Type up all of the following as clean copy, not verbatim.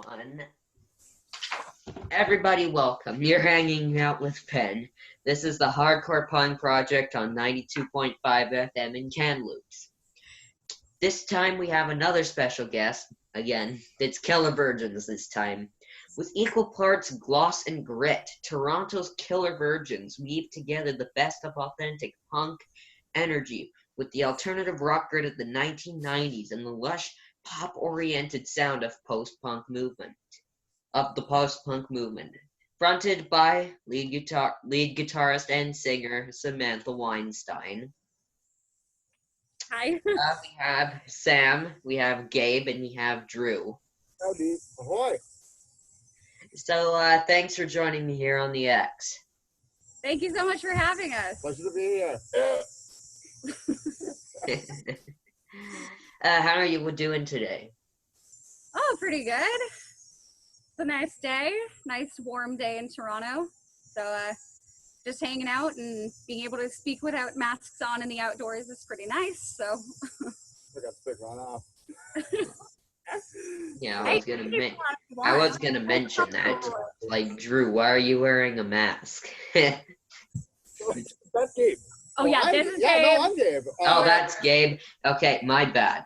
everyone. Everybody welcome. You're hanging out with Penn. This is the Hardkore Punk Projekt on 92.5 FM in Kamloops. This time we have another special guest. Again, it's Killer Virgins this time. With equal parts gloss and grit, Toronto's Killer Virgins weave together the best of authentic punk energy with the alternative rock grit of the 1990s and the lush, pop-oriented sound of the post-punk movement. Fronted by lead guitarist and singer Samantha Weinstein. Hi. We have Sam, we have Gabe, and we have Drew. Howdy. Ahoy. So, thanks for joining me here on the X. Thank you so much for having us. Pleasure to be here. How are you doing today? Oh, pretty good. It's a nice day. Nice warm day in Toronto. So, just hanging out and being able to speak without masks on in the outdoors is pretty nice. So. I got sick right off. Yeah, I was gonna mention that. Like, Drew, why are you wearing a mask? That's Gabe. Oh yeah, this is Gabe. Yeah, no, I'm Gabe. Oh, that's Gabe. Okay, my bad.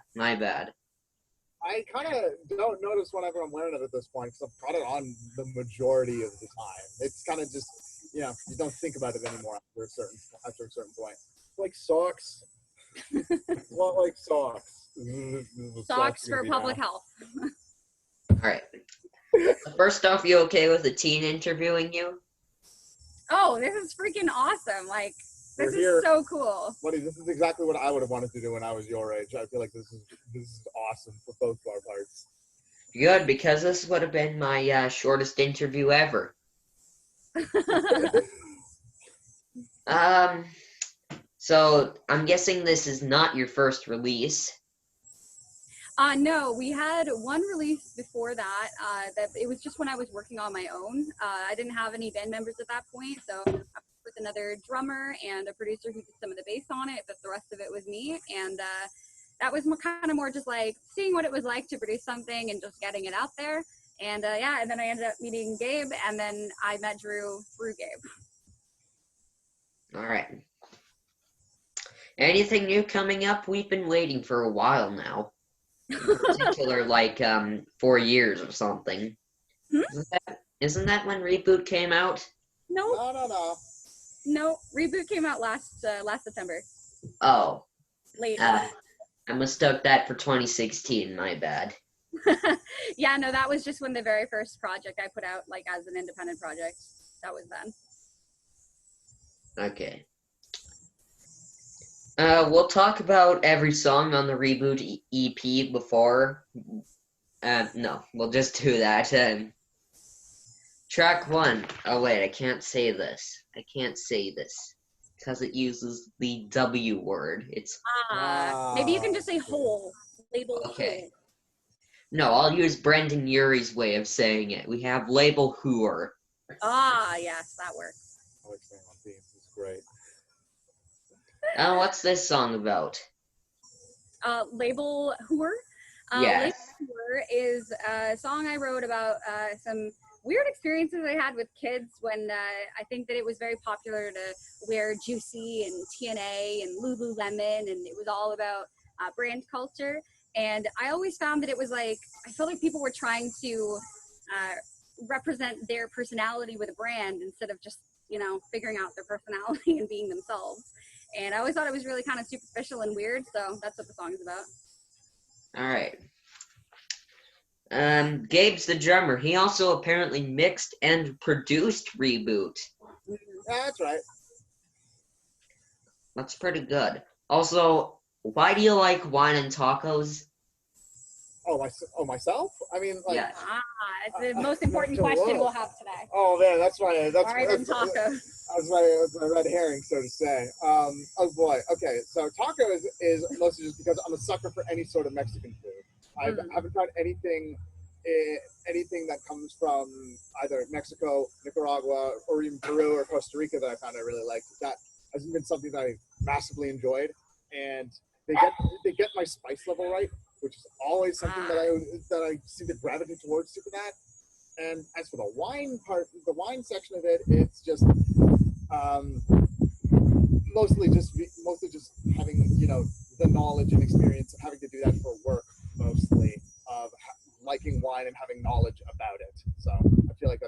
I kind of don't notice whenever I'm wearing it at this point because I've got it on the majority of the time. It's kind of just, you don't think about it anymore after a certain point. Like socks. Well, like socks. Socks for public health. All right. First off, you okay with the teen interviewing you? Oh, this is freaking awesome! Like, this is so cool. Buddy, this is exactly what I would have wanted to do when I was your age. I feel like this is awesome for both of our parts. Good, because this would have been my shortest interview ever. So I'm guessing this is not your first release. No, we had one release before that. That it was just when I was working on my own. I didn't have any band members at that point, so I was with another drummer and a producer who did some of the bass on it, but the rest of it was me. And that was kind of more just like seeing what it was like to produce something and just getting it out there. And and then I ended up meeting Gabe, and then I met Drew through Gabe. All right. Anything new coming up? We've been waiting for a while now. In particular, like 4 years or something. Isn't that when Reboot came out? No, Reboot came out last September. Oh. Late. I mistook that for 2016, my bad. Yeah, no, that was just when the very first project I put out, like, as an independent project. That was then. Okay. We'll talk about every song on the Reboot EP before. No, we'll just do that. Track 1. Oh, wait, I can't say this. Because it uses the W word. It's... maybe you can just say whole. Label okay. whole. No, I'll use Brendan Urie's way of saying it. We have label whoer. Yes, that works. I like staying on theme. This is great. What's this song about? Label Whoer. Yes. Label Whoer is a song I wrote about some weird experiences I had with kids when I think that it was very popular to wear Juicy and TNA and Lululemon, and it was all about brand culture. And I always found that it was like, I felt like people were trying to represent their personality with a brand instead of just, figuring out their personality and being themselves. And I always thought it was really kind of superficial and weird, so that's what the song is about. All right. Gabe's the drummer. He also apparently mixed and produced Reboot. Yeah, that's right. That's pretty good. Also, why do you like wine and tacos? Oh, myself? I mean, like... Yes. It's the most important question we'll have today. Oh, man, that's my red herring, so to say. Oh, boy. Okay, so taco is mostly just because I'm a sucker for any sort of Mexican food. I haven't tried anything that comes from either Mexico, Nicaragua, or even Peru or Costa Rica that I found I really liked. That hasn't been something that I massively enjoyed, and they get my spice level right which is always something that I seem to gravitate towards super that. And as for the wine part, the wine section of it, it's just mostly just having, you know, the knowledge and experience of having to do that for work, mostly of liking wine and having knowledge about it. So I feel like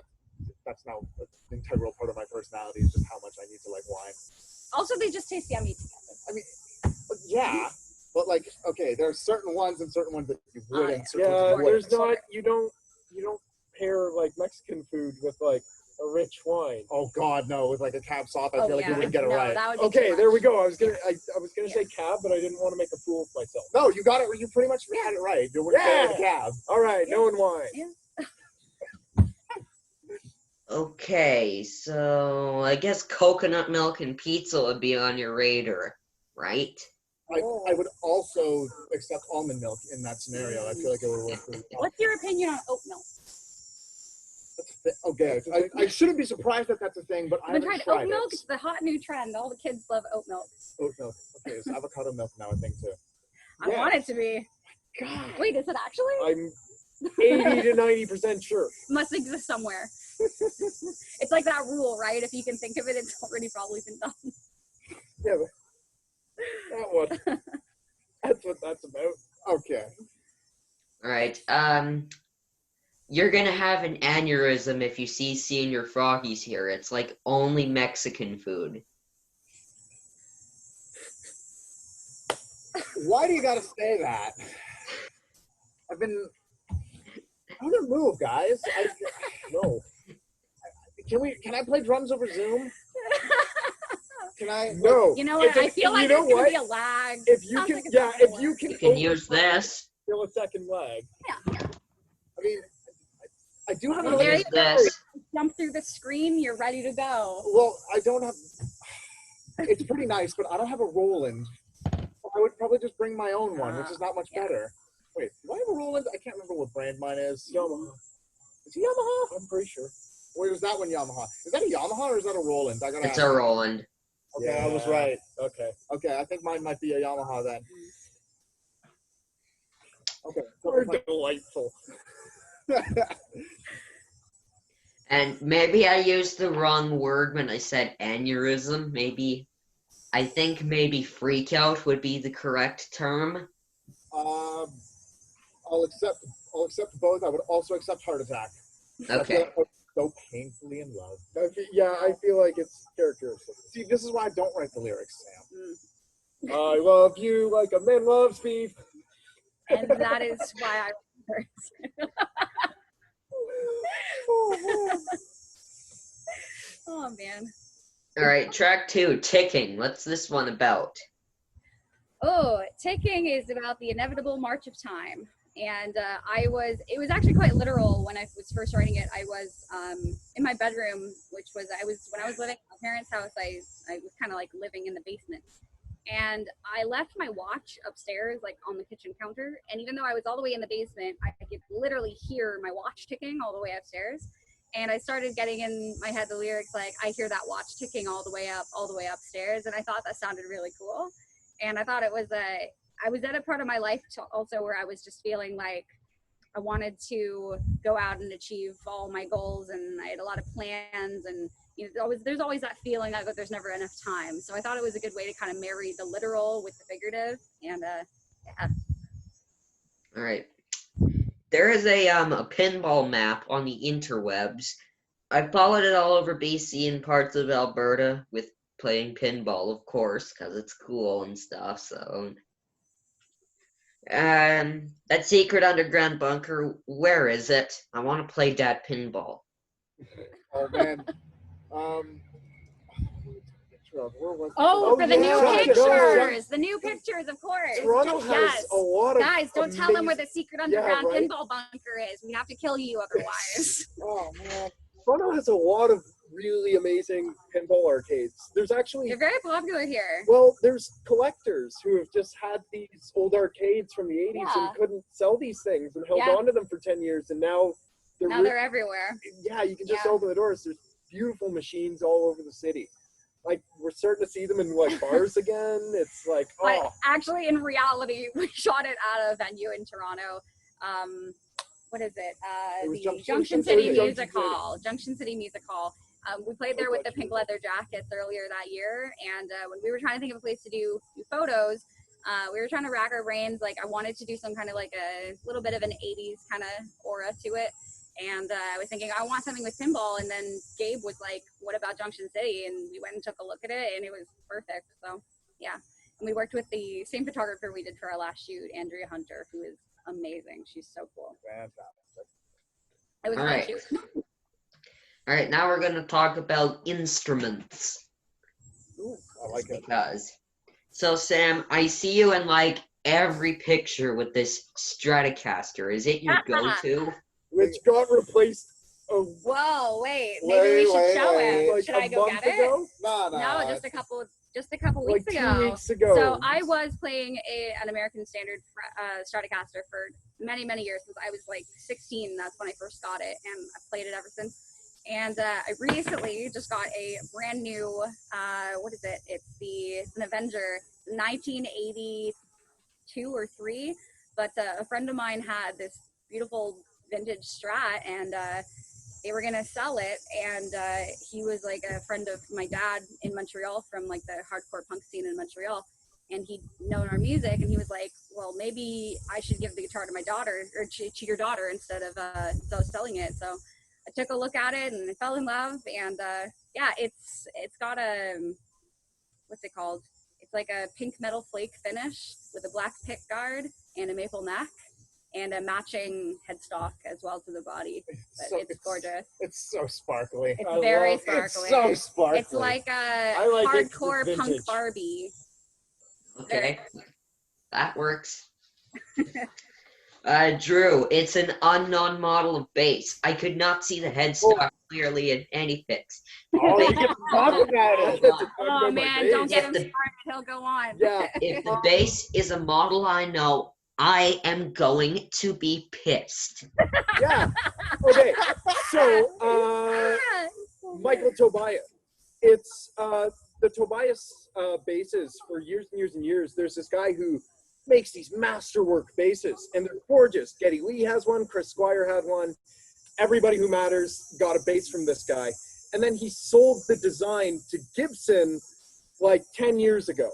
that's now an integral part of my personality, is just how much I need to like wine. Also, they just taste yummy together. I mean, yeah, but like, okay, there are certain ones and certain ones that you wouldn't. Yeah, there's not. You don't pair like Mexican food with like a rich wine. Oh God, no! With like a cab sauce, I feel like you wouldn't get it right. That would be okay, there we go. I was gonna say cab, but I didn't want to make a fool of myself. No, you got it. You pretty much had it right. You wouldn't get a cab. All right, knowing wine. Yeah. Okay, so I guess coconut milk and pizza would be on your radar, right? I would also accept almond milk in that scenario. I feel like it would work really well. What's your opinion on oat milk? Okay, I shouldn't be surprised that that's a thing, but I haven't tried oat milk. It's the hot new trend. All the kids love oat milk. Oat milk. Okay, it's avocado milk now, I think, too. I want it to be. God. Wait, is it actually? I'm 80 to 90% sure. Must exist somewhere. It's like that rule, right? If you can think of it, it's already probably been done. Yeah, but that one. That's what that's about. Okay. All right. You're gonna have an aneurysm if you see Senior Froggies here. It's like only Mexican food. Why do you gotta say that? I'm gonna move, guys. No. Can I play drums over Zoom? Can I? No. You know what? I feel like there's gonna be a lag. If you can, if you can, You can use this. Feel a second lag. Yeah. I mean, I do have Well, there Use you go. this. Jump through the screen. You're ready to go. Well, I don't have. It's pretty nice, but I don't have a Roland. I would probably just bring my own one, which is not much better. Wait, do I have a Roland? I can't remember what brand mine is. Yamaha. Is it Yamaha? I'm pretty sure. Wait, was that one Yamaha? Is that a Yamaha or is that a Roland? I gotta It's ask. a Roland. Okay, I was right. Okay. Okay, I think mine might be a Yamaha then. Okay. You're delightful. And maybe I used the wrong word when I said aneurysm. I think maybe freak out would be the correct term. I'll accept both. I would also accept heart attack. Okay. I feel so painfully in love. I feel like it's characteristic. See, this is why I don't write the lyrics, Sam. I love you like a man loves beef. And that is why I Oh, man. All right, track 2, ticking. What's this one about? Oh, ticking is about the inevitable march of time. And it was actually quite literal when I was first writing it. I was in my bedroom, when I was living at my parents' house, I was kind of like living in the basement. And I left my watch upstairs, like on the kitchen counter. And even though I was all the way in the basement, I could literally hear my watch ticking all the way upstairs. And I started getting in my head the lyrics like, I hear that watch ticking all the way upstairs. And I thought that sounded really cool. And I thought I was at a part of my life also where I was just feeling like I wanted to go out and achieve all my goals. And I had a lot of plans, and there's always that feeling that there's never enough time. So I thought it was a good way to kind of marry the literal with the figurative. And yeah. All right. There is a pinball map on the interwebs. I followed it all over BC and parts of Alberta with playing pinball, of course, because it's cool and stuff. So, that secret underground bunker, where is it? I want to play that pinball. Oh man. For the new yeah. pictures. The new pictures, of course. Toronto has a lot of Guys, don't tell them where the secret underground right? pinball bunker is. We have to kill you otherwise. Oh man. Toronto has a lot of really amazing pinball arcades. There's actually They're very popular here. well, there's collectors who have just had these old arcades from the 80s and couldn't sell these things and held on to them for 10 years, and now they're everywhere. Yeah, you can just open the doors. There's beautiful machines all over the city. Like, we're starting to see them in like bars again. It's like, But oh, actually, in reality, we shot it at a venue in Toronto. What is it? It was The Junction Junction City City. Music Hall. Junction City Music Hall. We played there with the Pink Leather Jackets earlier that year, and when we were trying to think of a place to do photos, we were trying to rack our brains. Like, I wanted to do some kind of like a little bit of an 80s kind of aura to it. And I was thinking, I want something with pinball. And then Gabe was like, what about Junction City? And we went and took a look at it, and it was perfect. So, yeah. And we worked with the same photographer we did for our last shoot, Andrea Hunter, who is amazing. She's so cool. Fantastic. It was All a fun right. shoot. All right, now we're going to talk about instruments. Ooh, I like it. Because. So, Sam, I see you in like every picture with this Stratocaster. Is it your go-to? which got replaced Whoa, wait. Maybe we should show it. like Should a I go month get it? ago. No, No, just a couple Like weeks 2 ago. weeks ago. So I was playing an American Standard Stratocaster for many, many years since I was like 16. That's when I first got it, and I've played it ever since. And I recently just got a brand new, what is it? It's an Avenger 1982 or 3. But a friend of mine had this beautiful vintage Strat, and they were gonna sell it. And he was like a friend of my dad in Montreal from like the hardcore punk scene in Montreal. And he'd known our music, and he was like, well, maybe I should give the guitar to my daughter, or to your daughter, instead of selling it. So I took a look at it and I fell in love. And yeah, it's got a, what's it called? It's like a pink metal flake finish with a black pick guard and a maple neck and a matching headstock as well to the body. But it's gorgeous. It's so sparkly. It's very sparkly. It's so sparkly. It's like a like hardcore it punk vintage. Barbie. Okay, that works. Drew, it's an unknown model of bass. I could not see the headstock clearly in any pics. Oh, you can talk about it. Oh man, don't get him the- started. He'll go on. Yeah. If the bass is a model I know, I am going to be pissed. Yeah. Okay. So, Michael Tobias. It's the Tobias basses for years and years and years. There's this guy who makes these masterwork basses, and they're gorgeous. Geddy Lee has one. Chris Squire had one. Everybody who matters got a bass from this guy. And then he sold the design to Gibson like 10 years ago.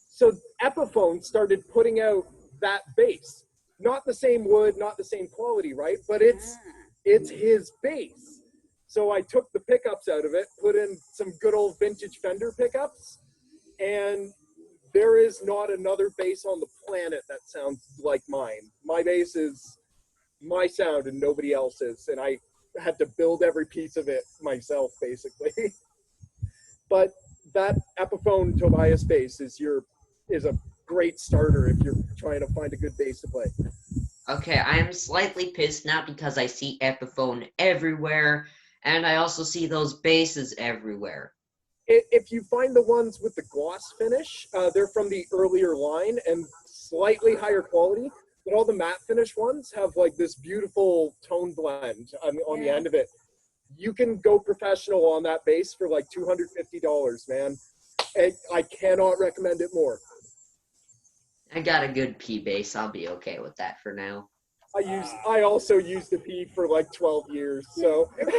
So Epiphone started putting out that bass. Not the same wood, not the same quality, right? But it's his bass. So I took the pickups out of it, put in some good old vintage Fender pickups, and there is not another bass on the planet that sounds like mine. My bass is my sound and nobody else's, and I had to build every piece of it myself, basically. But that Epiphone Tobias bass is a great starter if you're trying to find a good bass to play. Okay, I am slightly pissed now because I see Epiphone everywhere, and I also see those basses everywhere. If you find the ones with the gloss finish, they're from the earlier line and slightly higher quality, but all the matte finish ones have like this beautiful tone blend on the end of it. You can go professional on that bass for like $250, man. I cannot recommend it more. I got a good P bass. I'll be okay with that for now. I also used the P for like 12 years, so. Every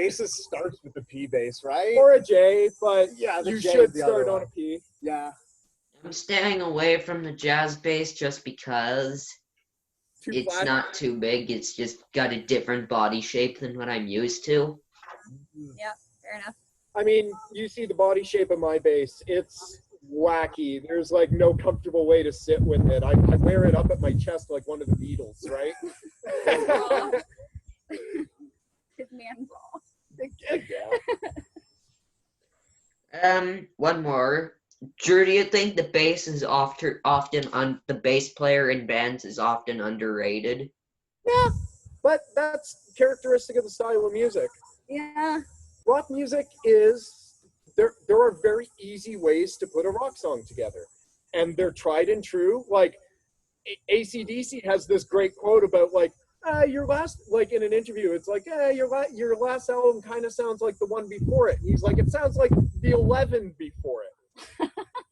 bassist starts with the P bass, right? Or a J, but Yeah, the you J should is the other start on one. a P. Yeah. I'm staying away from the jazz bass just because Too it's flat. not too big. It's just got a different body shape than what I'm used to. Yep, fair enough. I mean, you see the body shape of my bass. It's wacky. There's like no comfortable way to sit with it. I wear it up at my chest like one of the Beatles, right? His man ball. One more. Drew, do you think the bass is often the bass player in bands is often underrated? Yeah, but that's characteristic of the style of music. Yeah. Rock music is there are very easy ways to put a rock song together, and they're tried and true. Like AC/DC has this great quote about like your last, like in an interview, it's like, your last album kind of sounds like the one before it. And he's like, it sounds like the 11 before it.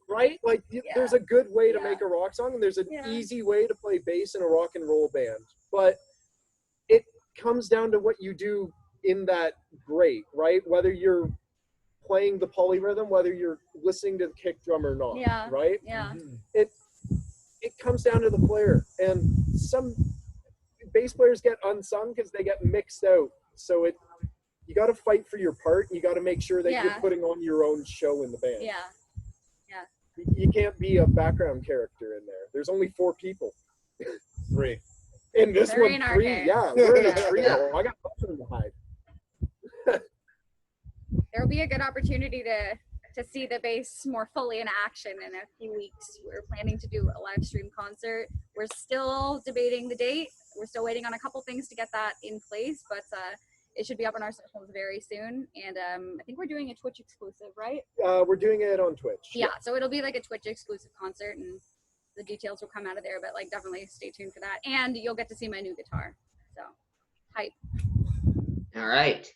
Right? Like, there's a good way to make a rock song, and there's an easy way to play bass in a rock and roll band. But it comes down to what you do in that great, right? Whether you're playing the polyrhythm, whether you're listening to the kick drum or not, right? Yeah. It comes down to the player, and some bass players get unsung because they get mixed out. So you got to fight for your part. You got to make sure that you're putting on your own show in the band. Yeah. You can't be a background character in there. There's only 4 people. 3. In this Very one, 3. Yeah, we're in a trio. I got nothing to hide. There'll be a good opportunity to see the bass more fully in action in a few weeks. We're planning to do a live stream concert. We're still debating the date. We're still waiting on a couple things to get that in place, but it should be up on our socials very soon. And I think we're doing a Twitch exclusive, right? We're doing it on Twitch. Yeah, so it'll be like a Twitch exclusive concert, and the details will come out of there, but like definitely stay tuned for that. And you'll get to see my new guitar. So, hype. All right.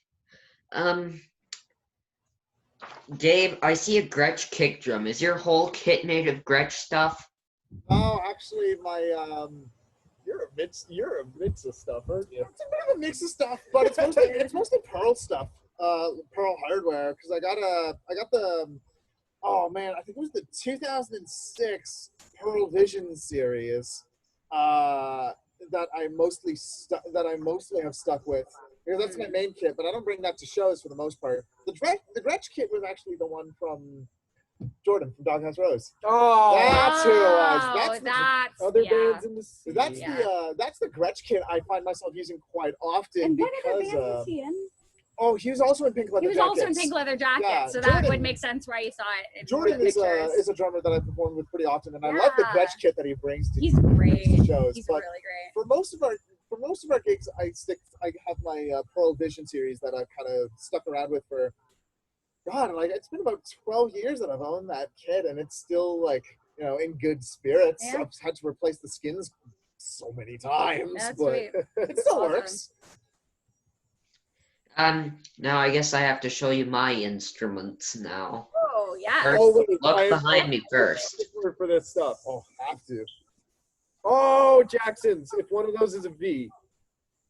Dave, I see a Gretsch kick drum. Is your whole kit made of Gretsch stuff? Oh, actually, my you're a mix of stuff, aren't you? It's a bit of a mix of stuff, but it's mostly Pearl stuff, Pearl hardware. Because I got the, oh man, I think it was the 2006 Pearl Vision series that I mostly have stuck with. Because that's my main kit, but I don't bring that to shows for the most part. The Gretsch kit was actually the one from Jordan from Doghouse Rose. Oh, that's who it was. That's other bands in the scene. That's the Gretsch kit I find myself using quite often. And what other because band was he in? oh, he was also in Pink Leather Jackets. He was also in Pink Leather Jackets, Yeah, so Jordan- that would make sense why you saw it in Jordan the is pictures. a drummer that I perform with pretty often, and I love the Yeah. Gretsch kit that he brings to He's great. shows. He's But really great. for most of our gigs, I have my Pearl Vision series that I've kind of stuck around with for, God, like it's been about 12 years that I've owned that kit, and it's still like, in good spirits. Yeah. I've had to replace the skins so many times, That's but sweet. it still Awesome. works. Now I guess I have to show you my instruments now. Oh, yeah. First, wait, look behind me first. For this stuff. Oh, have to. Oh, Jackson's. If one of those is a V.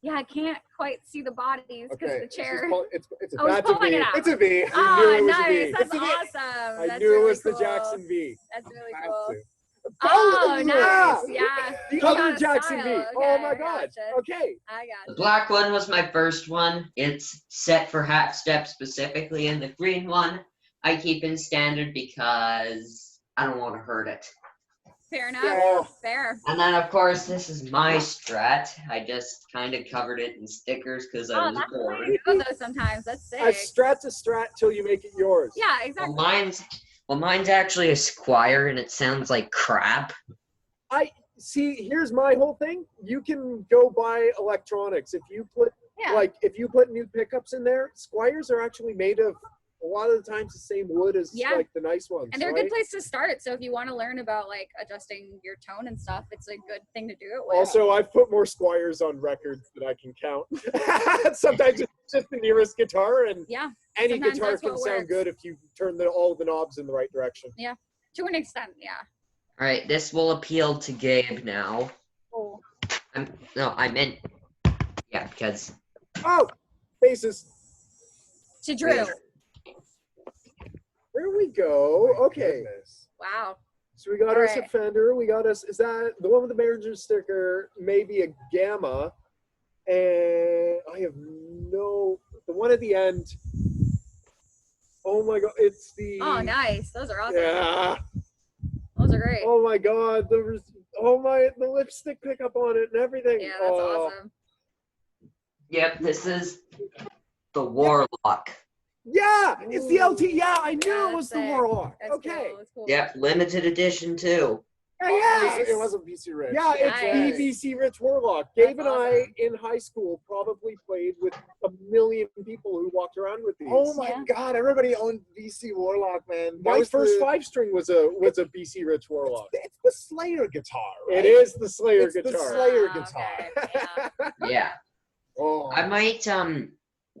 Yeah, I can't quite see the bodies because Okay, of the chair. it's a Oh, he's That's a pulling V. it out. It's a V. knew Oh, it was a nice. V. That's It's a V. awesome. I That's knew really it was cool. the Jackson V. That's really Have cool. to. Oh, yeah. nice. Yeah. The You other got Jackson V. style. Oh Okay, my I God. gotcha. Okay. I The got black one was my first one. It's set for half step specifically, and the green one I keep in standard because I don't want to hurt it. Fair enough. Yeah. Fair. And then, of course, this is my Strat. I just kind of covered it in stickers because I Oh, was that's the way bored. to do those sometimes. That's A sick. strat's a strat till you make it yours. Yeah, Well, exactly. mine's actually a Squire, and it sounds like crap. See, here's my whole thing. You can go buy electronics. If you put Yeah. if you put new pickups in there, Squires are actually made of a lot of the times the same wood as Yeah. like the nice ones. And they're a right? good place to start. So if you want to learn about like adjusting your tone and stuff, it's a good thing to do it with. Also, I've put more Squires on records than I can count. Sometimes it's just the nearest guitar, and Yeah, any sometimes guitar that's can what sound works. good if you turn all the knobs in the right direction. to an extent. Yeah. All right, this will appeal to Gabe now. Oh. I meant, yeah, because Oh, basses. To Drew. There we go. My Okay. goodness. Wow. So we got All us a right. Fender. We got us, is that the one with the manager sticker? Maybe a Gamma. And I have the one at the end. Oh my God. It's the. Oh, nice. Those are awesome. Yeah. Those are great. Oh my God. The lipstick pickup on it and everything. Yeah, that's Oh. awesome. yep, this is the Warlock. Yeah. It's the Ooh. LT. Yeah. I knew Yeah, it was the that's sick. Warlock. That's Okay. cool. That's cool. Yep, limited edition too. Yes. It wasn't BC Rich. Yeah, it's Nice. BBC Rich Warlock. Gabe and I, awesome. in high school, probably played with a million people who walked around with these. Oh my Yeah. God! Everybody owned BC Warlock, man. My first 5-string was a BC Rich Warlock. It's the Slayer guitar, right? It is the Slayer It's the guitar. Slayer Ah, guitar. okay, yeah. Yeah. Oh, I might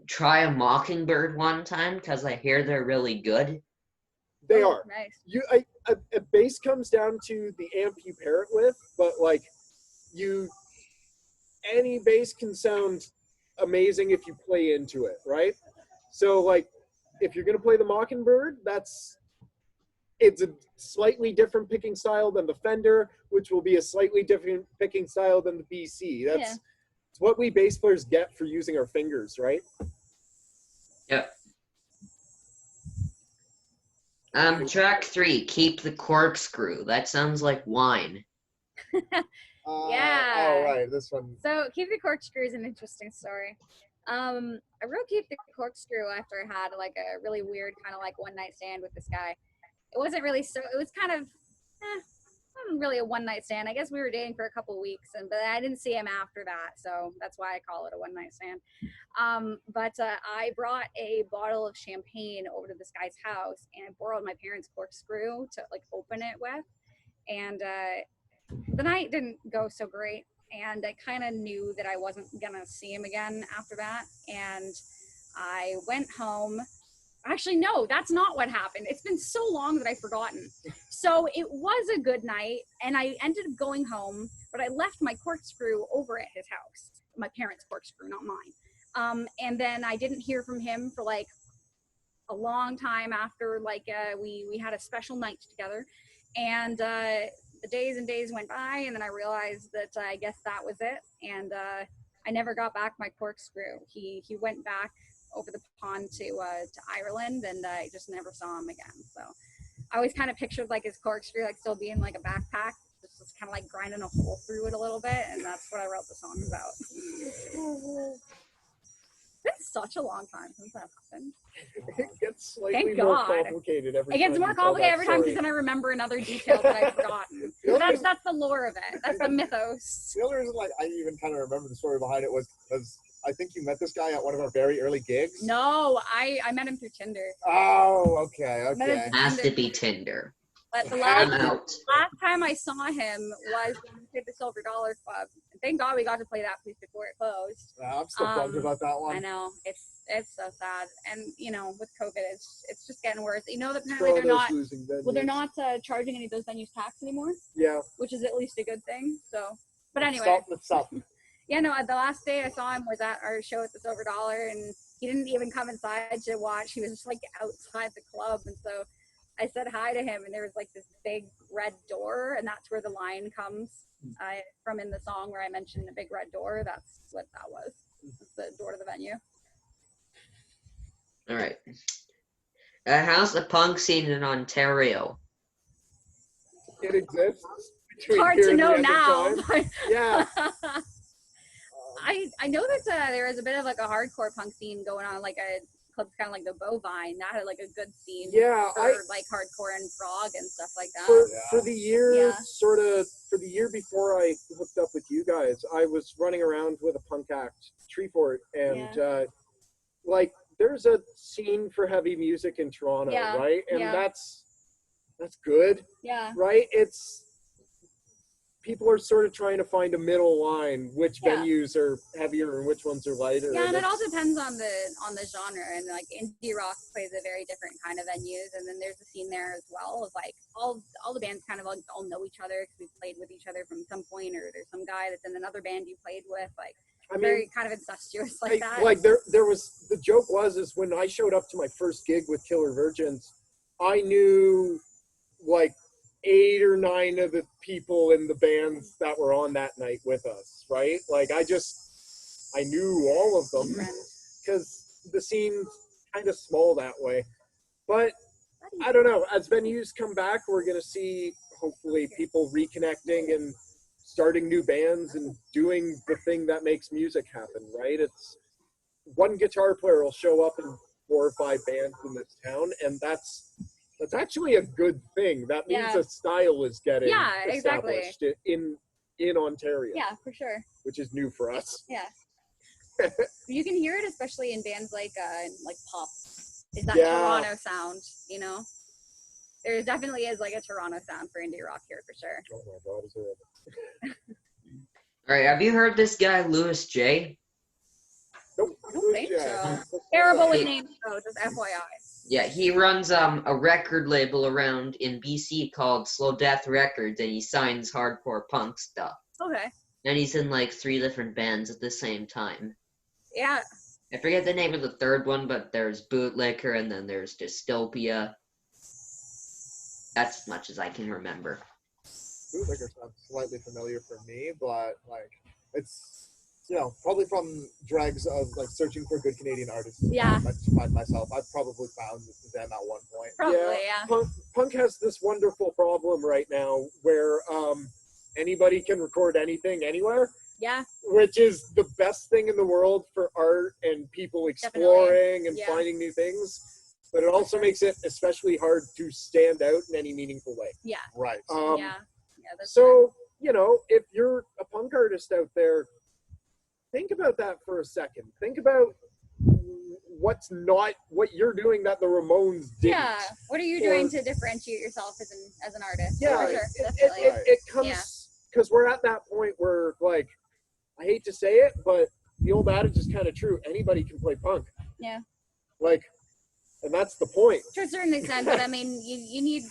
try a Mockingbird one time because I hear they're really good. They Oh, are. Nice. A bass comes down to the amp you pair it with, but like any bass can sound amazing if you play into it, right? So like if you're gonna play the Mockingbird, it's a slightly different picking style than the Fender, which will be a slightly different picking style than the BC. That's what we bass players get for using our fingers, right? Yep. Track 3, Keep the Corkscrew. That sounds like wine. Yeah. Oh, right. This one. So Keep the Corkscrew is an interesting story. I wrote Keep the Corkscrew after I had like a really weird kind of like one night stand with this guy. It wasn't really it was kind of wasn't really a one night stand. I guess we were dating for a couple of weeks, but I didn't see him after that, so that's why I call it a one night stand. But I brought a bottle of champagne over to this guy's house, and I borrowed my parents' corkscrew to like open it with, and the night didn't go so great, and I kind of knew that I wasn't gonna see him again after that, and I went home. Actually, no, that's not what happened. It's been so long that I've forgotten. So it was a good night, and I ended up going home, but I left my corkscrew over at his house. My parents' corkscrew, not mine. And then I didn't hear from him for like a long time after like we had a special night together. And the days and days went by, and then I realized that I guess that was it. And I never got back my corkscrew. He went back over the pond to Ireland, and I just never saw him again. So I always kind of pictured like his corkscrew like still being like a backpack, just kind of like grinding a hole through it a little bit, and that's what I wrote the song about. It's such a long time since that happened. It gets slightly Thank more God. complicated every It time. gets more you tell complicated that every time story. because then I remember another detail that I've forgotten. So that's the lore of it. That's the mythos. The only reason like I even kind of remember the story behind it was because I think you met this guy at one of our very early gigs. No, I met him through Tinder. Oh, okay. Has to be Tinder. But the I'm last out. time I saw him was when we played the Silver Dollar Club. And thank God we got to play that place before it closed. I'm still bummed about that one. I know, it's so sad, and you know, with COVID, it's just getting worse. You know that apparently they're not charging any of those venues tax anymore. Yeah, which is at least a good thing. So, but anyway, Stop. yeah, no. The last day I saw him was at our show at the Silver Dollar, and he didn't even come inside to watch. He was just like outside the club, and so I said hi to him, and there was like this big red door, and that's where the line comes from in the song where I mentioned the big red door. That's what that was. It's the door to the venue. All right. How's the punk scene in Ontario? it exists. It's hard to know now. Yeah. I know that there is a bit of like a hardcore punk scene going on, like a club kind of like the Bovine. That had like a good scene. Yeah, for like hardcore and prog and stuff like that. For the year, for the year before I hooked up with you guys, I was running around with a punk act, Treefort, and like there's a scene for heavy music in Toronto, right? And that's good. Yeah. Right? It's people are sort of trying to find a middle line, which venues are heavier and which ones are lighter. Yeah, and it all depends on the genre, and like indie rock plays a very different kind of venues, and then there's a scene there as well of like all the bands kind of all know each other because we've played with each other from some point, or there's some guy that's in another band you played with, like very kind of incestuous like that. Like there was, the joke is when I showed up to my first gig with Killer Virgins, I knew like 8 or 9 of the people in the bands that were on that night with us, right? Like I knew all of them because the scene's kind of small that way. But I don't know, as venues come back, we're going to see hopefully people reconnecting and starting new bands and doing the thing that makes music happen, right? It's one guitar player will show up in 4 or 5 bands in this town, and that's That's actually a good thing. That means Yeah. a style is getting exactly. established in Ontario. Yeah, for sure. Which is new for us. Yeah. You can hear it especially in bands like pop. Is that Yeah. Toronto sound, you know? There definitely is like a Toronto sound for indie rock here for sure. Oh my god, is there? All right, have you heard this guy, Louis J? Nope. I don't think Yeah. so. Terrible with names though, just FYI. Yeah, he runs a record label around in BC called Slow Death Records, and he signs hardcore punk stuff. Okay. And he's in like 3 different bands at the same time. Yeah. I forget the name of the third one, but there's Bootlicker and then there's Dystopia. That's as much as I can remember. Bootlicker sounds slightly familiar for me, but like it's probably from dregs of like searching for good Canadian artists. Yeah. To find myself, I've probably found them at one point. Probably, yeah. Punk has this wonderful problem right now where anybody can record anything anywhere. Yeah. Which is the best thing in the world for art and people exploring and finding new things. But it also makes it especially hard to stand out in any meaningful way. Yeah. Right. That's so, if you're a punk artist out there, think about that for a second. Think about what's not what you're doing that the Ramones did. Yeah. What are you doing to differentiate yourself as an artist? Yeah. For sure. It comes because we're at that point where, like, I hate to say it, but the old adage is kind of true. Anybody can play punk. Yeah. Like, and that's the point. To a certain extent, but I mean, you need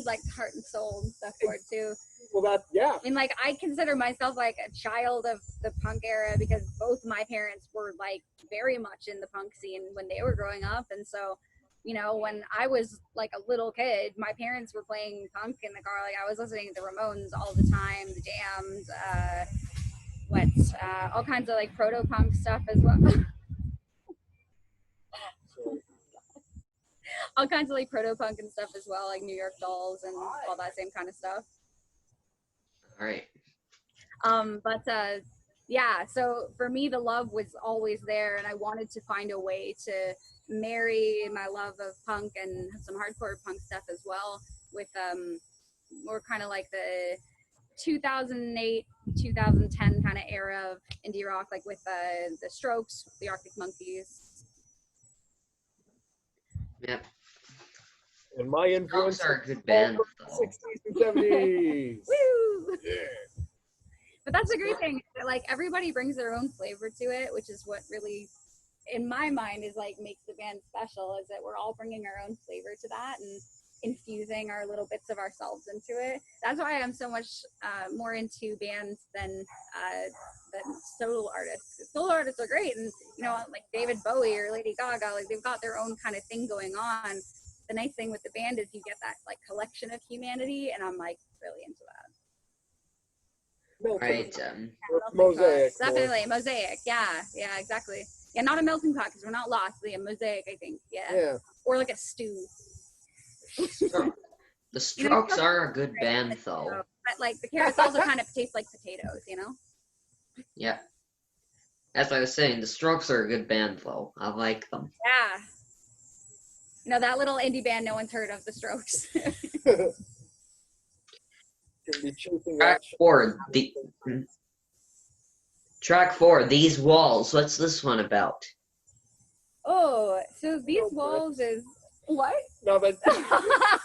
like heart and soul and stuff for it too. Well, I mean, like, I consider myself like a child of the punk era because both my parents were like very much in the punk scene when they were growing up, and so, when I was like a little kid, my parents were playing punk in the car. Like, I was listening to the Ramones all the time, the Damned, all kinds of like proto punk stuff as well. All kinds of like proto punk and stuff as well, like New York Dolls and all that same kind of stuff. All right. So for me, the love was always there, and I wanted to find a way to marry my love of punk and some hardcore punk stuff as well with more kind of like the 2008, 2010 kind of era of indie rock, like with the Strokes, the Arctic Monkeys. Yep. And my influence are a good band. 60s and 70s. Woo! Yeah. But that's a great thing. Like, everybody brings their own flavor to it, which is what really, in my mind, is like makes the band special. Is that we're all bringing our own flavor to that and infusing our little bits of ourselves into it. That's why I'm so much more into bands than solo artists. Solo artists are great, and like David Bowie or Lady Gaga, like they've got their own kind of thing going on. The nice thing with the band is you get that like collection of humanity, and I'm like really into that. Right. Mosaic. Definitely mosaic. Yeah, exactly. Yeah, not a melting pot because we're not lost. Yeah, mosaic, I think. Yeah. Or like a stew. The Strokes are a good band, though. But like the carrots also kind of taste like potatoes, Yeah. As I was saying, the Strokes are a good band, though. I like them. Yeah. That little indie band no one's heard of, the Strokes. Track 4, These Walls. What's this one about? Oh, so These Walls is what? No, but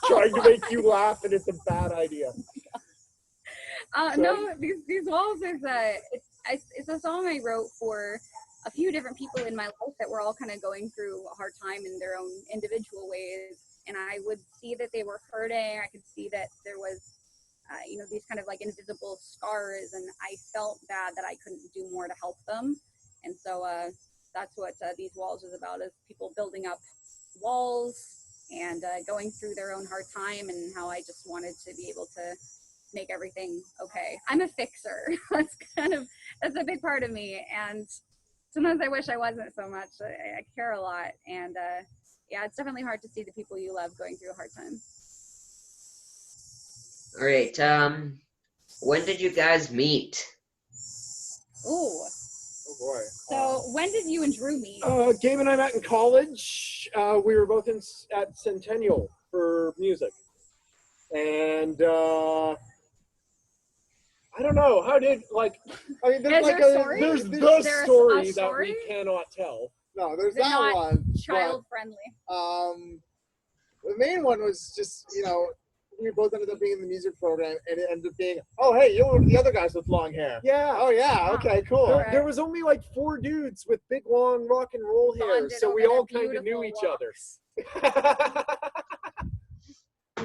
trying to make you laugh, and it's a bad idea. No, These Walls is it's a song I wrote for a few different people in my life that were all kind of going through a hard time in their own individual ways, and I would see that they were hurting. I could see that there was these kind of like invisible scars, and I felt bad that I couldn't do more to help them. And so that's what These Walls is about, is people building up walls and going through their own hard time, and how I just wanted to be able to make everything okay. I'm a fixer. That's a big part of me, and sometimes I wish I wasn't so much. I care a lot, and it's definitely hard to see the people you love going through a hard time. All right. When did you guys meet? Oh boy. So when did you and Drew meet? Gabe and I met in college. We were both at Centennial. for music. And I don't know, how did, like, I mean, there's Is like there a story? there's Is the there a story that story? we cannot tell. No, there's They're that not one. child friendly. But, the main one was just, we both ended up being in the music program, and it ended up being, oh, hey, you were the other guys with long hair. Yeah. Oh, yeah, okay, cool. Alright. There was only like 4 dudes with big, long rock and roll hair, Bonded so we over all their kind of knew each beautiful other.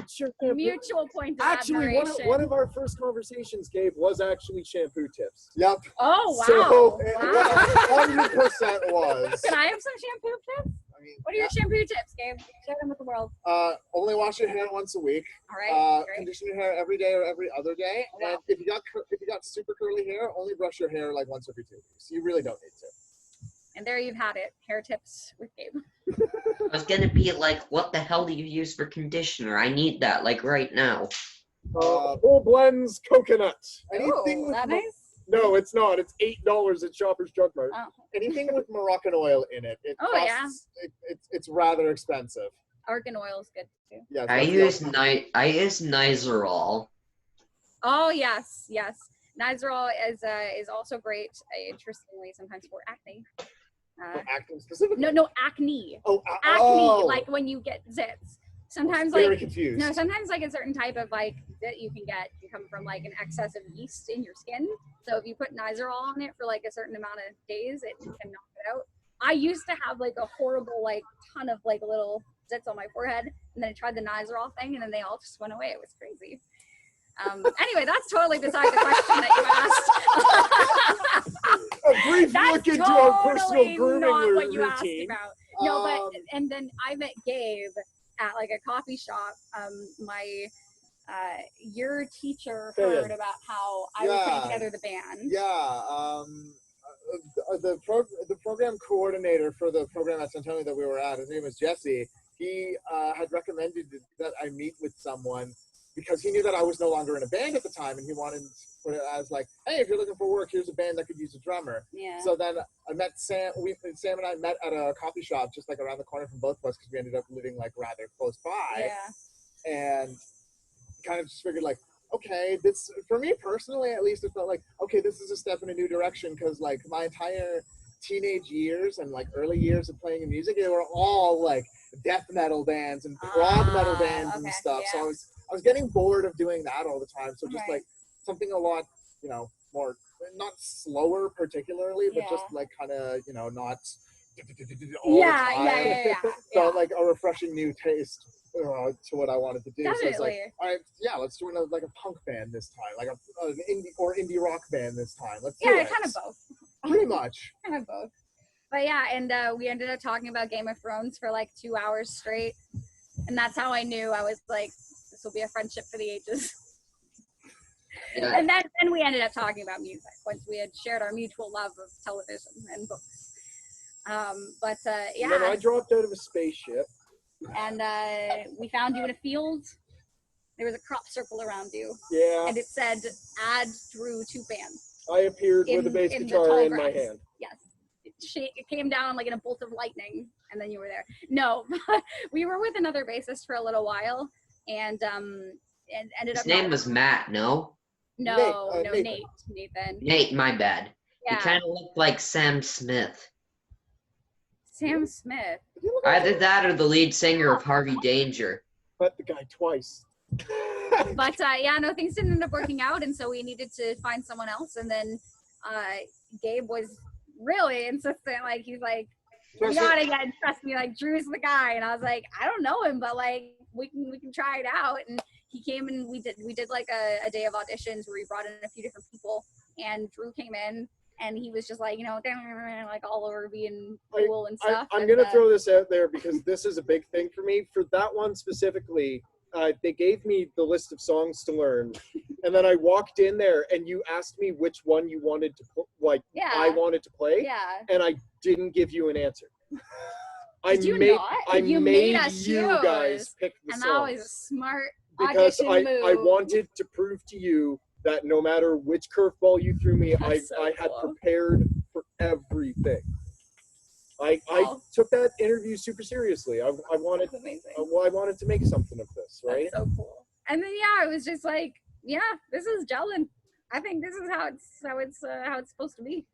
Sure, Mutual point of actually, admiration. one of our first conversations, Gabe, was actually shampoo tips. Yep. Oh, wow. So- Wow. 100% was. Can I have some shampoo tips? I mean, What are your shampoo tips, Gabe? Share them with the world. only wash your hair once a week. All right. Great. Condition your hair every day or every other day. Oh, wow. And if you got super curly hair, only brush your hair like once every 2 weeks. You really don't need to. And there you've had it. Hair tips with Gabe. I was gonna be like, what the hell do you use for conditioner? I need that, like, right now. Whole blends coconut. Anything Ooh, with that nice? No, it's not. It's $8 at Shoppers Drug Mart. Oh. anything with Moroccan oil in it. It Oh, costs, yeah. It's rather expensive. Argan oil is good too. Yes, I that's use Nizoral. Oh yes, yes. Nizoral is also great. Interestingly, sometimes for acne. acne specifically. No, acne. Oh, Acne, like when you get zits. Sometimes very like confused. no, sometimes like a certain type of like that you can get can come from like an excess of yeast in your skin. So if you put Nizoral on it for like a certain amount of days, it can knock it out. I used to have like a horrible like ton of like little zits on my forehead, and then I tried the Nizoral thing, and then they all just went away. It was crazy. Anyway, that's totally beside the question that you asked. A brief That's look into our totally personal grooming not what you asked routine. about. No, but and then I met Gabe at like a coffee shop. My your teacher heard about how I was putting together the band. Yeah. The program coordinator for the program at Centennial that we were at, his name was Jesse. He had recommended that I meet with someone because he knew that I was no longer in a band at the time, and he wanted to put it as like, hey, if you're looking for work, here's a band that could use a drummer. Yeah. So then I met Sam. Sam and I met at a coffee shop just like around the corner from both of us because we ended up living like rather close by. Yeah. And kind of just figured like, okay, this for me personally at least it felt like, okay, this is a step in a new direction because like my entire teenage years and like early years of playing in music, they were all like death metal bands and prog metal bands and stuff. Yeah. So I was getting bored of doing that all the time. So just Right. like something a lot, more not slower particularly, but just like kind of, not all the time. Yeah. So like a refreshing new taste to what I wanted to do. Definitely. So it's like, all right, yeah, let's do like a punk band this time, like an indie rock band this time. Let's do it. Kind of both. Pretty much. Kind of both. But yeah, and we ended up talking about Game of Thrones for like 2 hours straight, and that's how I knew I was like, this will be a friendship for the ages. Yeah. And then we ended up talking about music once we had shared our mutual love of television and books. Yeah. And then I dropped out of a spaceship. And we found you in a field. There was a crop circle around you. Yeah. And it said, add Drew to band. I appeared with a bass in the guitar tall in my grass. hand. Yes. It came down like in a bolt of lightning, and then you were there. No, we were with another bassist for a little while, and ended His up. name was Matt, no? Nathan. Nate, my bad. Yeah. He kind of looked like Sam Smith. Sam Smith. Either that or the lead singer of Harvey Danger. Met the guy twice. But no, things didn't end up working out, and so we needed to find someone else. And then Gabe was really insistent. Like he's like, you gotta trust me. Like Drew's the guy, and I was like, I don't know him, but like we can try it out. And he came and we did like a day of auditions where we brought in a few different people, and Drew came in. And he was just like, like all over being cool and stuff. I'm going to throw this out there because this is a big thing for me. For that one specifically, they gave me the list of songs to learn. And then I walked in there and you asked me which one you wanted to, I wanted to play. Yeah. And I didn't give you an answer. You made us you guys pick the songs. And songs. that was a smart because audition move. I wanted to prove to you that no matter which curveball you threw me, I had prepared for everything. I took that interview super seriously. I wanted That's amazing. I wanted to make something of this, right? That's so cool. And then it was just like, this is gelling. I think this is how it's supposed to be.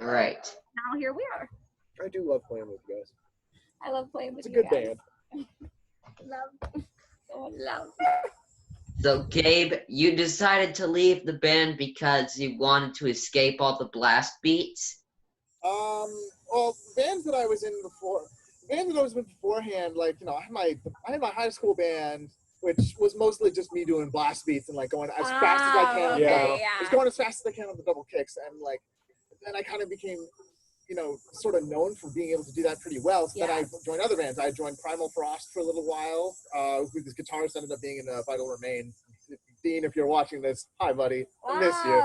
All right. Now here we are. I do love playing with you guys. I love playing with It's a you good guys. band. Love. So love. So, Gabe, you decided to leave the band because you wanted to escape all the blast beats? Well, bands that I was in beforehand, like, I had my high school band, which was mostly just me doing blast beats and like going as fast as I can. Okay, I was going as fast as I can on the double kicks, and like, then I kind of became, sort of known for being able to do that pretty well. So then I joined other bands. I joined Primal Frost for a little while, who this guitarist ended up being in Vital Remain. Dean, if you're watching this, hi, buddy. I miss you.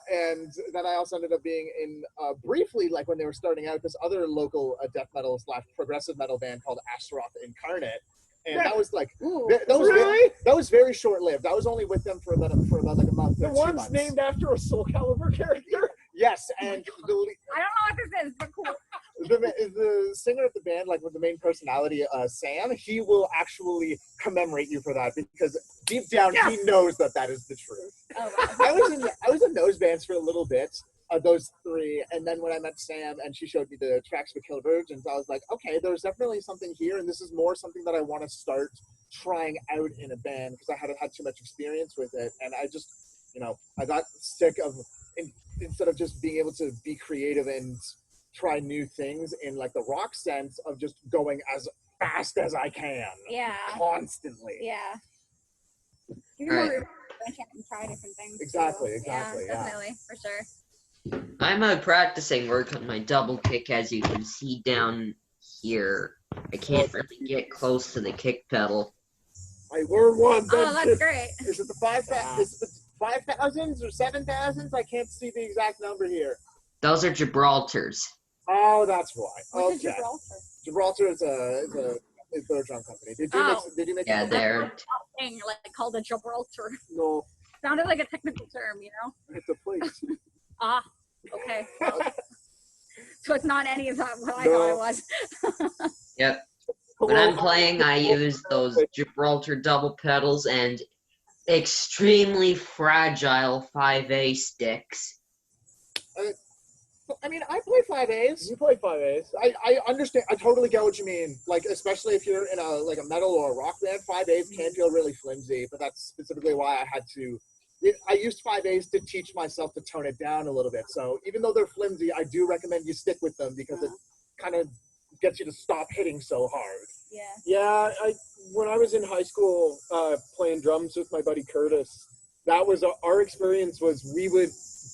And then I also ended up being in, briefly, like when they were starting out, this other local death metal / progressive metal band called Astaroth Incarnate. And that was like, that was very short-lived. I was only with them for about like a month. The one's named after a Soul Calibur character? Yes, and I don't know what this is, but cool. the singer of the band, like with the main personality, Sam, he will actually commemorate you for that because deep down he knows that is the truth. Oh, wow. I was in those bands for a little bit, those three, and then when I met Sam and she showed me the tracks for Kill Virgins, I was like, okay, there's definitely something here, and this is more something that I want to start trying out in a band because I hadn't had too much experience with it, and I just, I got sick of instead of just being able to be creative and try new things in like the rock sense of just going as fast as I can. Yeah. Constantly. Yeah. You're All more right. branch out and try different things. Exactly. Yeah, definitely, for sure. I'm practicing work on my double kick, as you can see down here. I can't really get close to the kick pedal. I learned one. Oh, that's great. Is it the 5,000s or 7,000s? I can't see the exact number here. Those are Gibraltars. Oh, that's why. What is Okay. Gibraltar? Gibraltar is a drum company. Did you make Yeah, they're... Thing like called a Gibraltar. No, Sounded like a technical term, it's a place. Okay. So it's not any of that what I No. thought it was. Yep. When I'm playing, I use those Gibraltar double pedals and extremely fragile 5A sticks. I mean, I play 5As. You play 5As. I understand. I totally get what you mean. Like, especially if you're in a metal or a rock band, 5As can feel really flimsy. But that's specifically why I had to. I used 5As to teach myself to tone it down a little bit. So even though they're flimsy, I do recommend you stick with them because it kind of gets you to stop hitting so hard. Yeah. Yeah, when I was in high school playing drums with my buddy Curtis, that was our experience was we would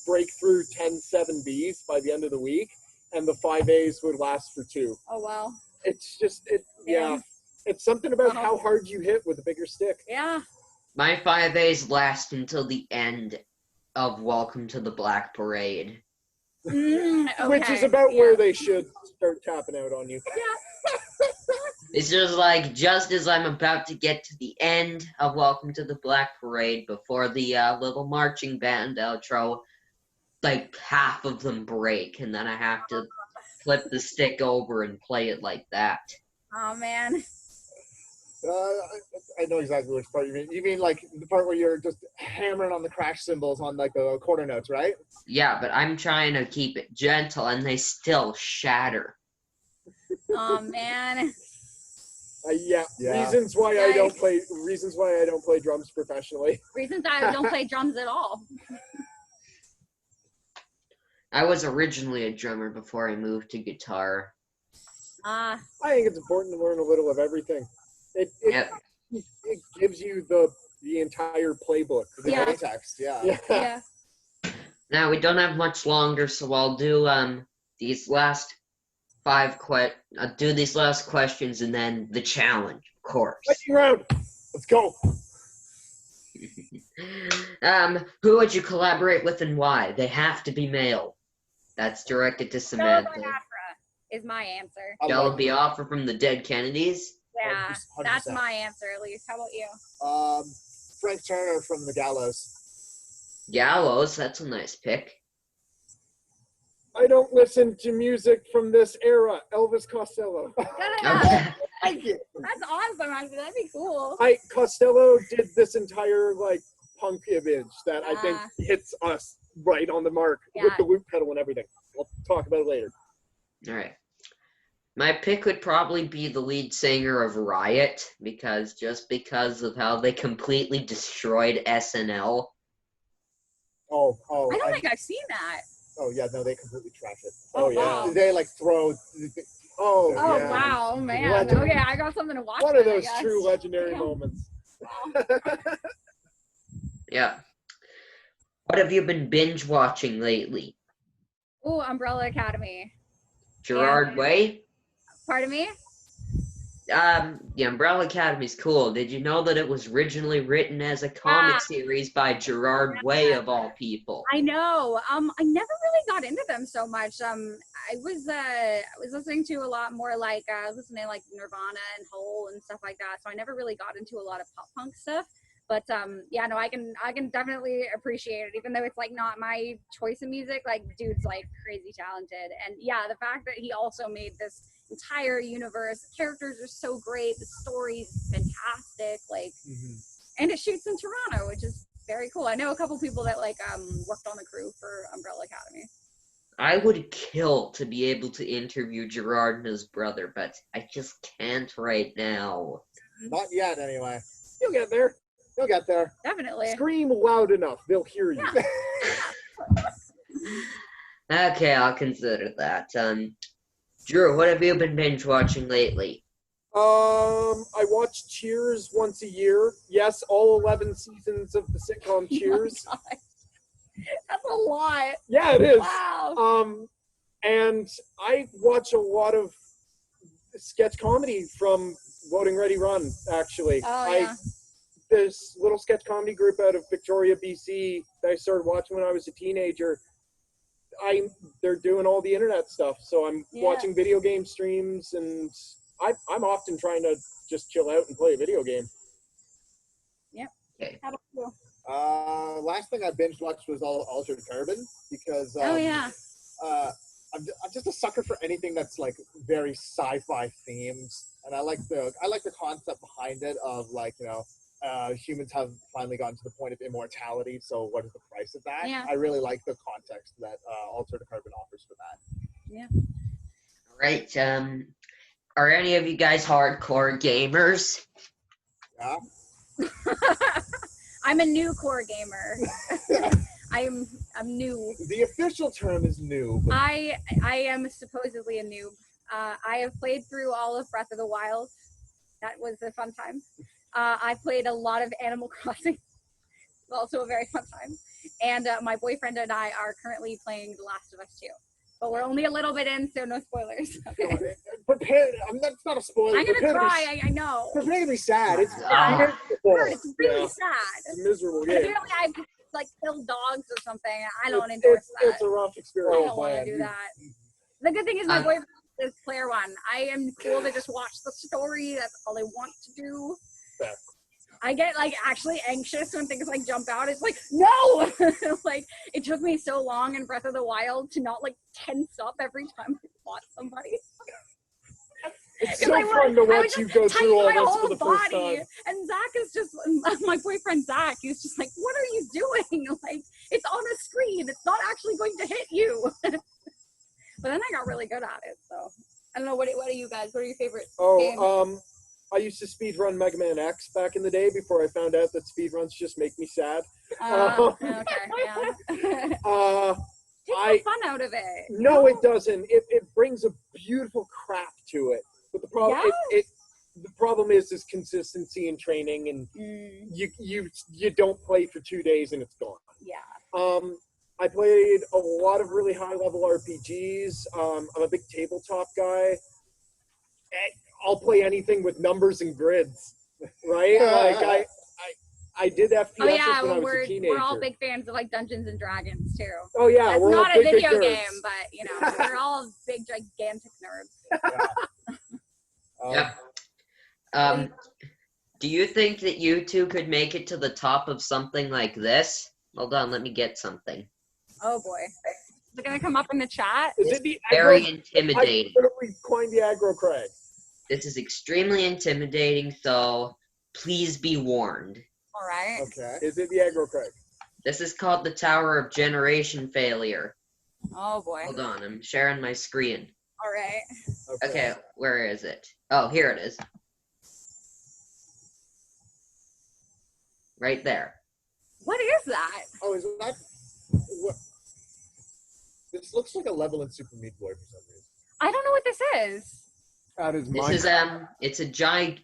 break through 10 7Bs by the end of the week, and the 5As would last for 2. Oh, wow. It's just, it's something about how hard you hit with a bigger stick. Yeah. My 5As last until the end of Welcome to the Black Parade. Okay. Which is about where they should start tapping out on you. Yeah. It's just like, just as I'm about to get to the end of Welcome to the Black Parade, before the little marching band outro, like half of them break, and then I have to flip the stick over and play it like that. Oh, man. I know exactly which part you mean. You mean like the part where you're just hammering on the crash cymbals on like the quarter notes, right? Yeah, but I'm trying to keep it gentle, and they still shatter. Oh, man. Yeah. Reasons why I don't play drums professionally. Reasons I don't play drums at all. I was originally a drummer before I moved to guitar. I think it's important to learn a little of everything. It gives you the entire playbook. The context, Yeah. Now, we don't have much longer, so I'll do these last these last questions and then the challenge, of course. Lightning round. Let's go. Who would you collaborate with and why? They have to be male. That's directed to Samantha. Is my answer. Del Biafra from the Dead Kennedys. Yeah, 100%. that's my answer at least. How about you? Frank Turner from the Gallows. Gallows, that's a nice pick. I don't listen to music from this era. Elvis Costello. Okay. That's awesome. Actually, that'd be cool. Costello did this entire like punk image that I think Ah. hits us right on the mark with Yeah. the loop pedal and everything. We'll talk about it later. All right. My pick would probably be the lead singer of Riot, because of how they completely destroyed SNL. Oh, I don't think I've seen that. oh yeah, no, they completely trash it. Oh, yeah. wow. They like throw. Oh, Oh yeah. wow, man. Legend- Okay, I got something to watch. One of then, I those guess. true legendary Damn. moments. Wow. Yeah. What have you been binge watching lately? Ooh, Umbrella Academy. Gerard Way? Pardon me? The Umbrella Academy's cool. Did you know that it was originally written as a comic series by Gerard Way, of all people? I know. I never really got into them so much. I was listening to a lot more like listening to like Nirvana and Hole and stuff like that. So I never really got into a lot of pop punk stuff. But yeah, no, I can definitely appreciate it, even though it's like not my choice of music. Like, dude's like crazy talented, and yeah, the fact that he also made this entire universe, the characters are so great, the story's fantastic, like, and it shoots in Toronto, which is very cool. I know a couple people that like worked on the crew for Umbrella Academy. I would kill to be able to interview Gerard and his brother, but I just can't right now. Not yet, anyway. You'll get there. You'll get there. Definitely. Scream loud enough, they'll hear you. Okay, I'll consider that. Drew, what have you been binge watching lately? I watch Cheers once a year. Yes, all 11 seasons of the sitcom Cheers. Oh my God. That's a lot. Yeah, it is. Wow. And I watch a lot of sketch comedy from Voting Ready Run, actually. Oh, yeah. This little sketch comedy group out of Victoria, BC, that I started watching when I was a teenager. They're doing all the internet stuff, so I'm watching video game streams, and I'm often trying to just chill out and play a video game. Yep. Okay. How about you? Last thing I binge watched was Altered Carbon, because Oh yeah. I'm just a sucker for anything that's like very sci-fi themes, and I like the concept behind it of like, you know, humans have finally gotten to the point of immortality, so what is the price of that? Yeah. I really like the context that Altered Carbon offers for that. Yeah. All right. Are any of you guys hardcore gamers? Yeah. I'm a new core gamer. I'm new. The official term is noob. I am supposedly a noob. I have played through all of Breath of the Wild. That was a fun time. I played a lot of Animal Crossing. Also a very fun time. And my boyfriend and I are currently playing The Last of Us 2. But we're only a little bit in, so no spoilers. Okay. That's not a spoiler. I'm gonna Prepare to be- cry. I know. Prepare to be sad. It's It's really Yeah. sad. It's a miserable game. Apparently, I like killed dogs or something. I don't endorse that. It's a rough I experience. don't want to do that. The good thing is my boyfriend is player one. I am cool to just watch the story. That's all I want to do. Fair. I get like actually anxious when things like jump out. It's like, no! Like it took me so long in Breath of the Wild to not like tense up every time I fought somebody. It's so fun to watch you go through all this for the first time. And Zach is just, my boyfriend Zach, he's just like, what are you doing? Like, it's on a screen. It's not actually going to hit you. But then I got really good at it, so. I don't know, what are you guys, what are your favorite games? I used to speedrun Mega Man X back in the day before I found out that speedruns just make me sad. Okay, yeah. Take the fun out of it. No, it doesn't. It brings a beautiful crap to it. But the problem the problem is consistency and training, and you don't play for 2 days and it's gone. Yeah. I played a lot of really high level RPGs. I'm a big tabletop guy. I'll play anything with numbers and grids, right? Like I did FPSs when I was a teenager. We're all big fans of like Dungeons and Dragons too. Oh yeah, That's we're not all a big video nerds. game, but you know, we're all big gigantic nerds. Yep. Do you think that you two could make it to the top of something like this? Hold on, let me get something. Oh boy. Is it gonna come up in the chat? Is it the Very aggro? I intimidating. literally coined the aggro Craig. This is extremely intimidating, so please be warned. All right. Okay. Is it the aggro Craig? This is called the Tower of Generation Failure. Oh boy. Hold on, I'm sharing my screen. All right. Okay, where is it? Oh, here it is. Right there. What is that? Oh, is that what? This looks like a level in Super Meat Boy for some reason. I don't know what this is. That is This is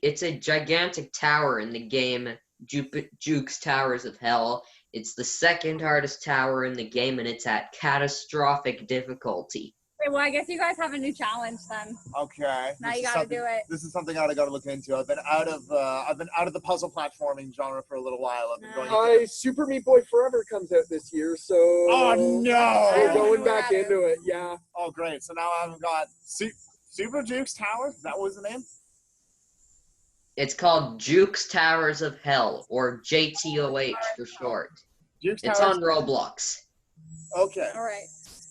it's a gigantic tower in the game Juke's Towers of Hell. It's the second hardest tower in the game, and it's at catastrophic difficulty. Wait, well, I guess you guys have a new challenge then. Okay. Now you gotta do it. This is something I gotta look into. I've been out of the puzzle platforming genre for a little while. I've been going. Super Meat Boy Forever comes out this year, so. Oh no! We're I don't going know back what that into it. Yeah. Oh great! So now I've got Super Juke's Tower. That was the name. It's called Juke's Towers of Hell, or JTOH for short. Juke's It's Towers. on Roblox. Okay. All right.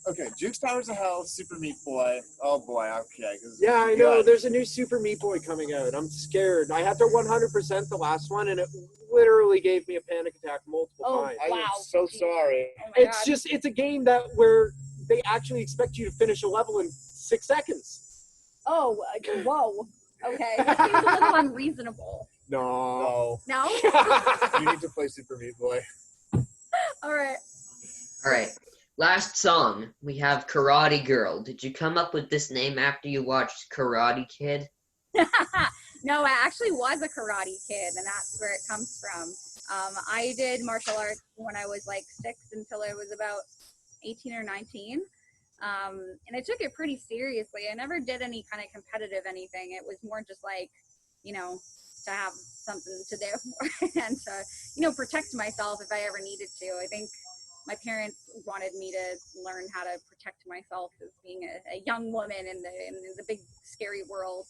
Okay. Juke's Towers of Hell. Super Meat Boy. Oh boy. Okay. Yeah, I know. There's a new Super Meat Boy coming out. I'm scared. I had to 100% the last one, and it literally gave me a panic attack multiple times. I Wow. am so sorry. Oh my It's God. just, it's a game that where they actually expect you to finish a level in 6 seconds. Oh, whoa. Okay. That seems a little unreasonable. No. No? You need to play Super Meat Boy. All right. Alright, last song. We have Karate Girl. Did you come up with this name after you watched Karate Kid? No, I actually was a karate kid, and that's where it comes from. I did martial arts when I was like 6 until I was about 18 or 19. And I took it pretty seriously. I never did any kind of competitive anything. It was more just like, you know, to have something to do and to, you know, protect myself if I ever needed to. I think my parents wanted me to learn how to protect myself as being a young woman in the big scary world.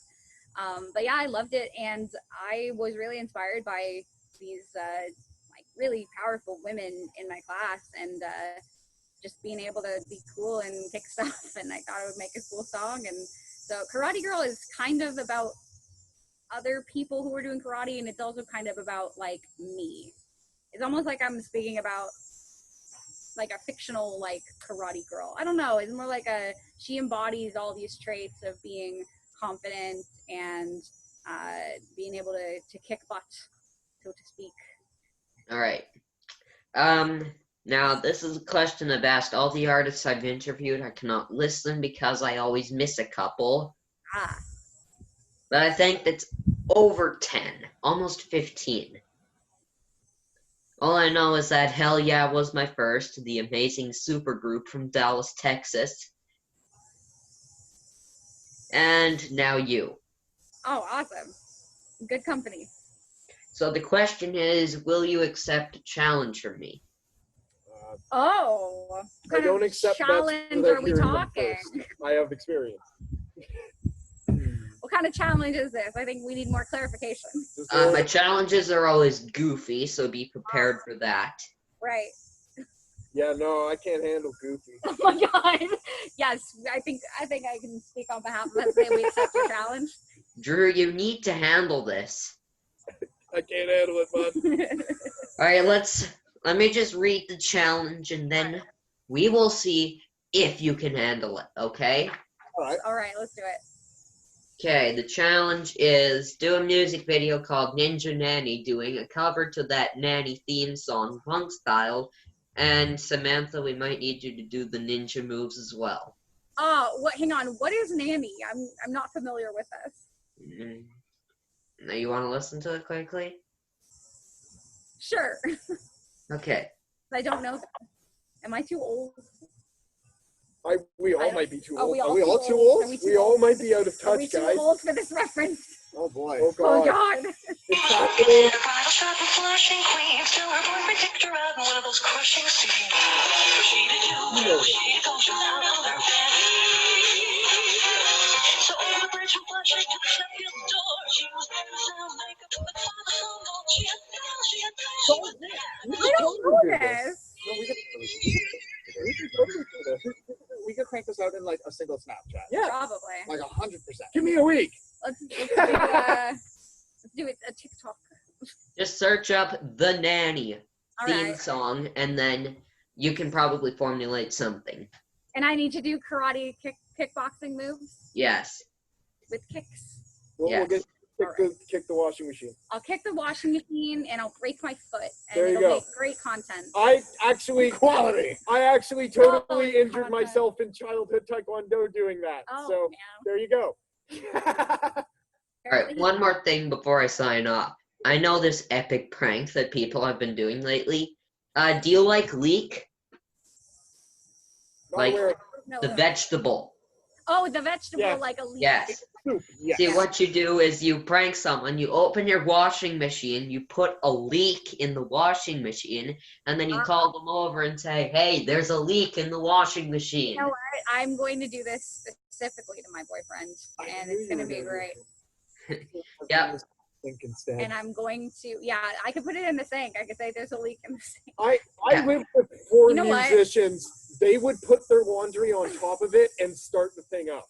But yeah, I loved it, and I was really inspired by these like really powerful women in my class, and just being able to be cool and kick stuff, and I thought it would make a cool song. And so Karate Girl is kind of about other people who are doing karate, and it's also kind of about like me. It's almost like I'm speaking about like a fictional like karate girl. I don't know, it's more like she embodies all these traits of being confident and being able to kick butt, so to speak. Alright. Now this is a question I've asked all the artists I've interviewed. I cannot list them because I always miss a couple. But I think that's over 10, almost 15. All I know is that Hell Yeah was my first, the amazing supergroup from Dallas, Texas. And now you. Oh, awesome. Good company. So the question is, will you accept a challenge from me? Oh, what I kind don't of accept bets challenge without are we hearing them talking? first. I have experience. What kind of challenge is this? I think we need more clarification. My challenges are always goofy, so be prepared for that. Right. Yeah, no, I can't handle goofy. Oh my God. Yes, I think I can speak on behalf of us. Say we accept your challenge. Drew, you need to handle this. I can't handle it, bud. Alright, let me just read the challenge, and then we will see if you can handle it, okay? All right, let's do it. Okay, the challenge is do a music video called Ninja Nanny, doing a cover to that Nanny theme song, Punk Style. And Samantha, we might need you to do the ninja moves as well. What? Hang on. What is Nanny? I'm not familiar with this. Now you want to listen to it quickly? Sure. Okay. I don't know. Am I too old? We all might be too Are old. we Are we all too old? Are we We all might be out of Are we touch, too guys. old for this reference? Oh boy. Oh Oh God. God. It's happening. Bridal shop of flushing queens till her boyfriend kicked her out in one of those crushing scenes. She to do, she goes out on her bed. So over the bridge from Flushing to the second door, she was wearing sound makeup with father phone on. She had fell, she had fell, she was there. I don't know this. No, we can totally do this. this out in like a single Snapchat. Yeah. Probably. Like 100%. Give me a week. Let's do it a TikTok. Just search up the Nanny All theme right. song, and then you can probably formulate something. And I need to do karate kickboxing moves Yes. with kicks. We'll Yes. get kick the washing machine. I'll kick the washing machine and I'll break my foot, and There you it'll go. make great content. I actually totally Oh, injured content. myself in childhood taekwondo doing that. Oh, So man. there you go. All right, one more thing before I sign off. I know this epic prank that people have been doing lately. Do you like leek? Not Like aware of No, the vegetable? oh, the vegetable, Yeah. like a leaf. Yes. Soup, yes. See, what you do is you prank someone, you open your washing machine, you put a leak in the washing machine, and then you call them over and say, hey, there's a leak in the washing machine. You know what? I'm going to do this specifically to my boyfriend, and it's going to be great. Yep. Think instead. And I'm going to, I could put it in the sink. I could say there's a leak in the sink. I Yeah. lived with 4 You know what? musicians. They would put their laundry on top of it and start the thing up.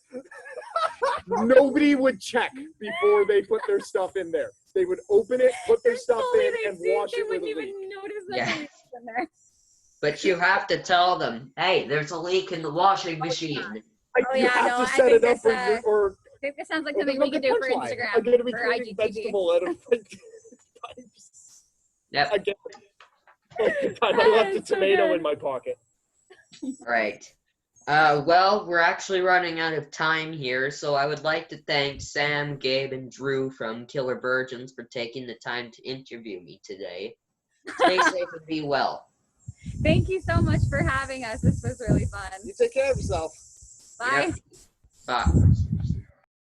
Nobody would check before they put their stuff in there. They would open it, put their stuff in, and wash They it with wouldn't a even leaf. notice that Yeah. the leak was in there. But you have to tell them, hey, there's a leak in the washing machine. Oh, You yeah, have no, to I set think it up that's, or I think this sounds like Or something there's we no could do for punchline. Instagram. I'm going to be for cleaning IGTV. vegetable out of pipes. Yep. Again, like the time I left a That's so tomato good. in my pocket. Right. Well, we're actually running out of time here, so I would like to thank Sam, Gabe, and Drew from Killer Virgins for taking the time to interview me today. Stay safe and be well. Thank you so much for having us. This was really fun. You take care of yourself. Bye. Yep. Bye.